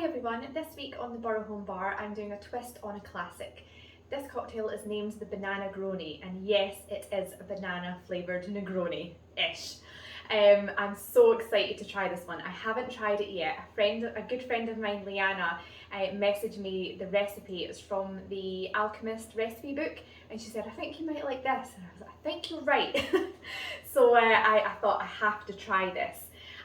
Hi everyone, this week on the Burrow Home Bar I'm doing a twist on a classic. This cocktail is named the Bananagroni, and yes, it is a banana flavoured Negroni-ish. I'm so excited to try this one. I haven't tried it yet. A good friend of mine, Liana, messaged me the recipe. It was from the Alchemist recipe book, and she said, I think you might like this. And I was like, I think you're right. So I thought I have to try this.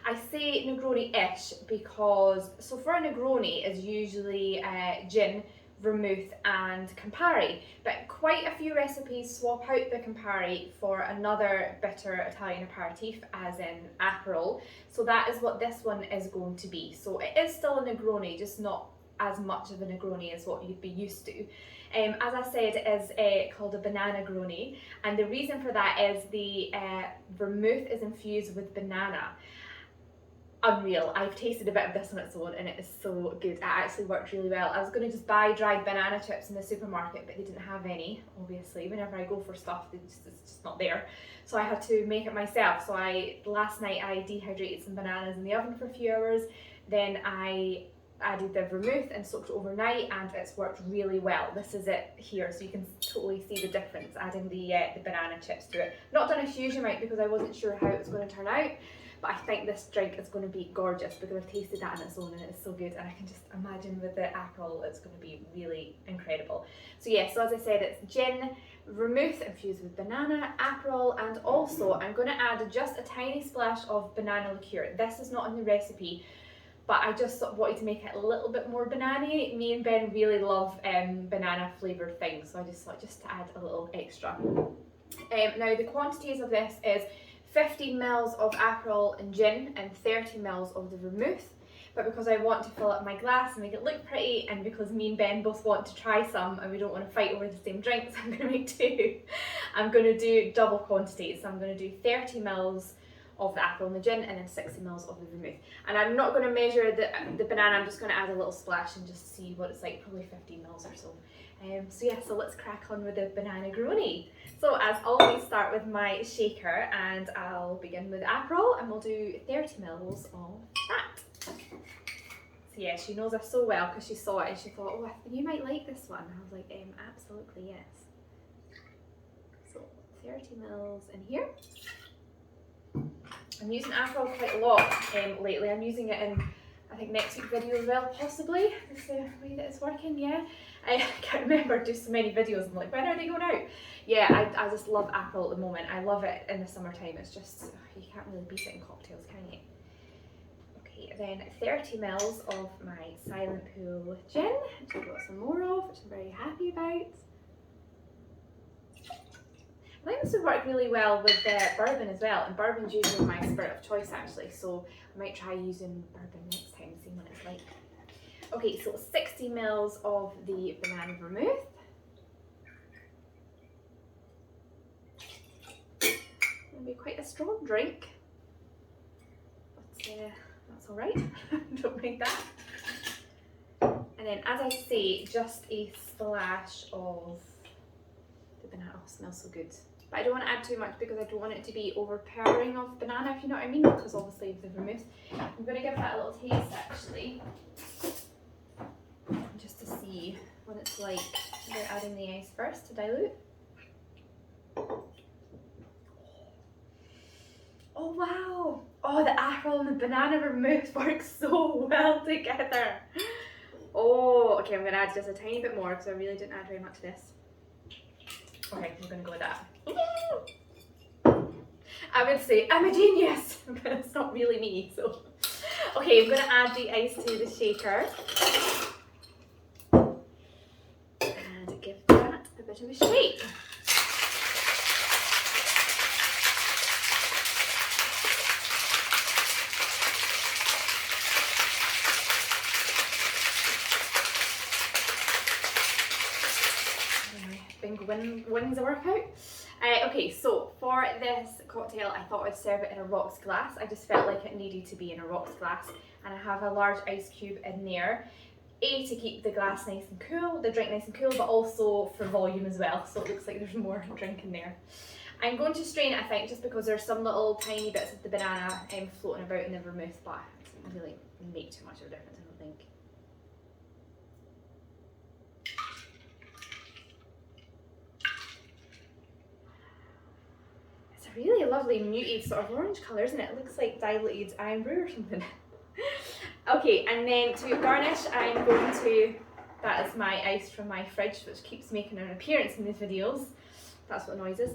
I say Negroni-ish because, so for a Negroni is usually gin, vermouth and Campari, but quite a few recipes swap out the Campari for another bitter Italian aperitif, as in Aperol. So that is what this one is going to be. So it is still a Negroni, just not as much of a Negroni as what you'd be used to. As I said, it is called a Bananagroni, and the reason for that is the vermouth is infused with banana. Unreal. I've tasted a bit of this on its own and it is so good. It actually worked really well. I was going to just buy dried banana chips in the supermarket, but they didn't have any, obviously. Whenever I go for stuff, it's just not there. So I had to make it myself. So last night I dehydrated some bananas in the oven for a few hours. Then I added the vermouth and soaked it overnight, and it's worked really well. This is it here, so you can totally see the difference adding the banana chips to it. Not done a huge amount because I wasn't sure how it was going to turn out. But I think this drink is going to be gorgeous because I've tasted that on its own and it is so good, and I can just imagine with the Aperol it's going to be really incredible. So yeah, so as I said, it's gin, vermouth infused with banana, Aperol, and also I'm going to add just a tiny splash of banana liqueur. This is not in the recipe, but I just wanted to make it a little bit more banana-y. Me and Ben really love banana flavoured things, so I just thought just to add a little extra. Now the quantities of this is 50 ml of Aperol and gin and 30 ml of the vermouth, but because I want to fill up my glass and make it look pretty, and because me and Ben both want to try some and we don't want to fight over the same drinks, I'm going to make two. I'm going to do double quantities, so I'm going to do 30 ml of the Aperol and the gin and then 60 ml of the vermouth. And I'm not going to measure the banana, I'm just going to add a little splash and just see what it's like, probably 15 ml or so. So yeah, so let's crack on with the Bananagroni. So as always, start with my shaker, and I'll begin with Aperol, and we'll do 30 ml of that. So yeah, she knows us so well because she saw it and she thought, oh, I think you might like this one. I was like, absolutely yes. So 30 ml in here. I'm using Aperol quite a lot lately. I'm using it in, I think, next week's video as well, possibly. Is the way that it's working, yeah. I can't remember, just so many videos. I'm like, when are they going out? Yeah, I just love Aperol at the moment. I love it in the summertime. It's just, you can't really beat it in cocktails, can you? Okay, then 30 ml of my Silent Pool gin, which I've got some more of, which I'm very happy about. I think this would work really well with bourbon as well, and bourbon's usually my spirit of choice actually, so I might try using bourbon next time, see what it's like. Okay, so 60 ml of the banana vermouth. It'll be quite a strong drink, but that's all right. Don't mind that. And then, as I say, just a splash of the banana. Oh, it smells so good. But I don't want to add too much because I don't want it to be overpowering of banana, if you know what I mean, because obviously of the vermouth. I'm going to give that a little taste actually, just to see what it's like without adding the ice first to dilute. Oh wow! Oh, the Aperol and the banana vermouth work so well together. Oh, okay, I'm going to add just a tiny bit more because I really didn't add very much of this. Okay, I'm going to go with that. I would say I'm a genius, but it's not really me, so. Okay, I'm going to add the ice to the shaker. And give that a bit of a shake. Wins the workout. Okay, so for this cocktail I thought I'd serve it in a rocks glass. I just felt like it needed to be in a rocks glass, and I have a large ice cube in there. A, to keep the glass nice and cool, the drink nice and cool, but also for volume as well, so it looks like there's more drink in there. I'm going to strain it, I think, just because there's some little tiny bits of the banana floating about in the vermouth, but it doesn't really make too much of a difference, I don't think. really lovely muted sort of orange colour, isn't it? It looks like diluted iron brew or something. Okay, and then to garnish, I'm going to, that is my ice from my fridge, which keeps making an appearance in these videos. That's what the noise is.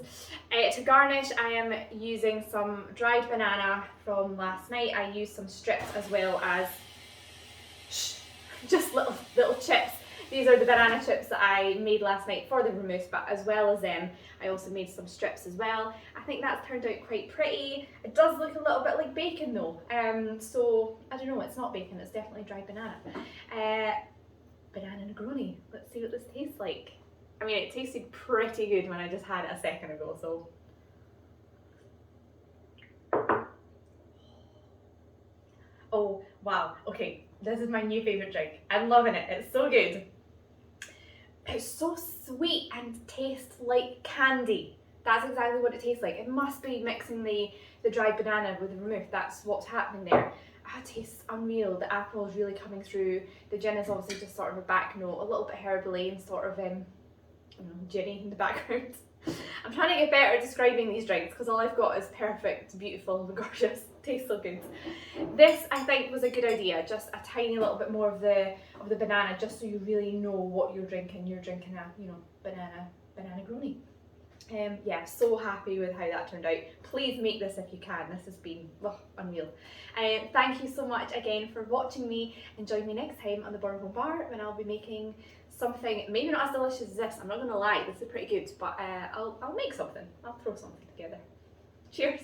To garnish, I am using some dried banana from last night. I used some strips as well as just little chips. These are the banana chips that I made last night for the vermouth, but as well as them, I also made some strips as well. I think that's turned out quite pretty. It does look a little bit like bacon though, so I don't know, it's not bacon, it's definitely dried banana. Bananagroni, let's see what this tastes like. I mean, it tasted pretty good when I just had it a second ago, so. Oh, wow, okay, this is my new favourite drink. I'm loving it, it's so good. It's so sweet and tastes like candy. That's exactly what it tastes like. It must be mixing the dried banana with the vermouth. That's what's happening there. It tastes unreal. The Aperol is really coming through. The gin is obviously just sort of a back note, a little bit herbally and sort of ginny in the background. I'm trying to get better at describing these drinks because all I've got is perfect, beautiful, gorgeous. Tastes so good. This I think was a good idea. Just a tiny little bit more of the banana, just so you really know what you're drinking. You're drinking a Bananagroni. Yeah, so happy with how that turned out. Please make this if you can. This has been unreal. Thank you so much again for watching me, and join me next time on the Burrow Bar when I'll be making something maybe not as delicious as this. I'm not gonna lie, this is pretty good, but I'll make something. I'll throw something together. Cheers.